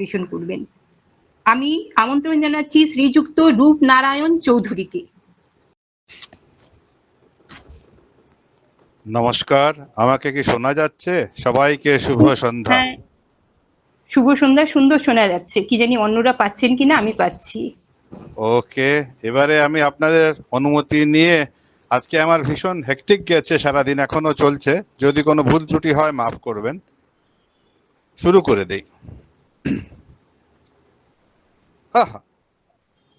পরিবেশন করবেন। আমি আমন্ত্রণ জানাচ্ছি শ্রীযুক্ত রূপনারায়ণ চৌধুরীকে। নমস্কার, আমাকে কি শোনা যাচ্ছে? সবাইকে শুভ সন্ধ্যা। হ্যাঁ, শুভ সন্ধ্যা। সুন্দর শোনা যাচ্ছে, কি জানি অন্যরা পাচ্ছেন কিনা, আমি পাচ্ছি। ওকে, এবারে আমি আপনাদের অনুমতি নিয়ে, আজকে আমার ভীষণ হেক্টিক গেছে, সারাদিন এখনো চলছে, যদি কোনো ভুল ত্রুটি হয় মাফ করবেন। শুরু করে দেই। আহা,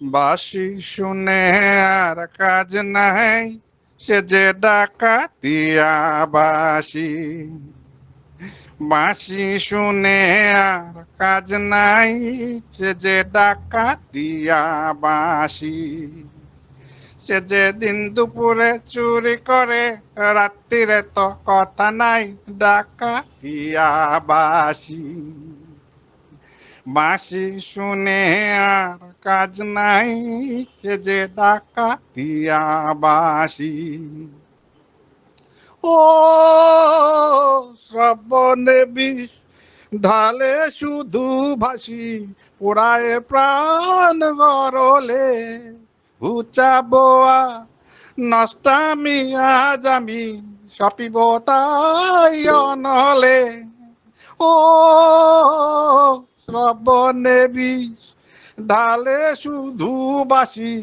বাঁশি শুনে আর কাজ নাই, সে যে ডাকাতিয়া বাঁশি। বাঁশি শুনে আর কাজ নাই, সে যে ডাকাতিয়া বাঁশি। সে যে দিন দুপুরে চুরি করে, রাত্রিরে তো কথা নাই, ডাকাতিয়া বাঁশি। বাঁশি শুনে আর কাজ নাই, সে যে ডাকাতিয়া বাঁশি। ও শ্রবণে বিষ ঢালে শুধু ভাসি, পোড়ায় প্রাণ গরলে। উচাবোয়া নষ্টামি আজ আমি, সপিব তাই অনলে। ও শ্রবণে বিষ ঢালে শুধু বাসি,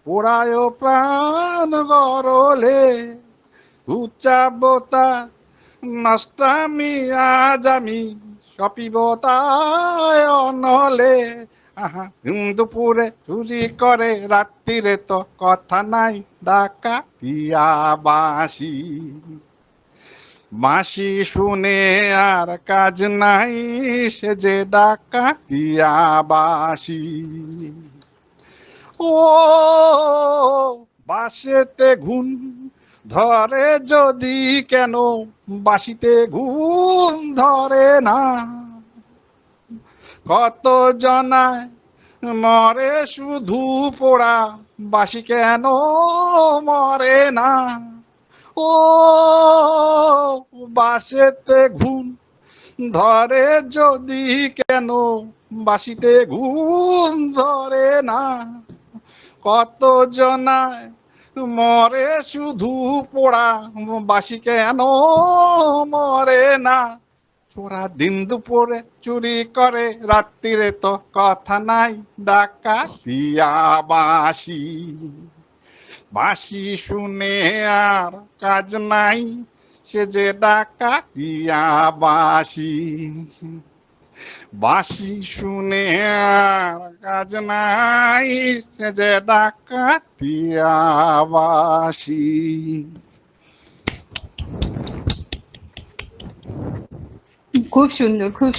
পোড়ায় প্রাণ গরলে। উচ্চাবতা নষ্টামি আজ আমি, সপিব তাই অনলে। আহা, দুপুরে চুরি করে, রাত্রিরে তো কথা নাই, ডাকাতিয়া বাঁশি। বাঁশি শুনে আর কাজ নাই, সে যে ডাকাতিয়া বাঁশি। ও বাঁশেতে ঘুম ধরে যদি কেন, বাঁশিতে ঘুম ধরে না। কত জনায় মরে শুধু পোড়া, বাঁশি কেন মরে না। ও বাঁশেতে ঘুম ধরে যদি কেন, বাঁশিতে ঘুম ধরে না। কত জনায় মরে শুধু পোড়া, বাঁশি কেন মরে না। চোরা দিন দুপুরে চুরি করে, রাত্রিরে তো কথা নাই, ডাকাতিয়া বাঁশি। বাঁশি শুনে আর কাজ নাই, সে যে ডাকাতিয়া বাঁশি। বাঁশি শুনে আর কাজ নাই, সে যে ডাকাতিয়া বাঁশি। খুব সুন্দর, খুব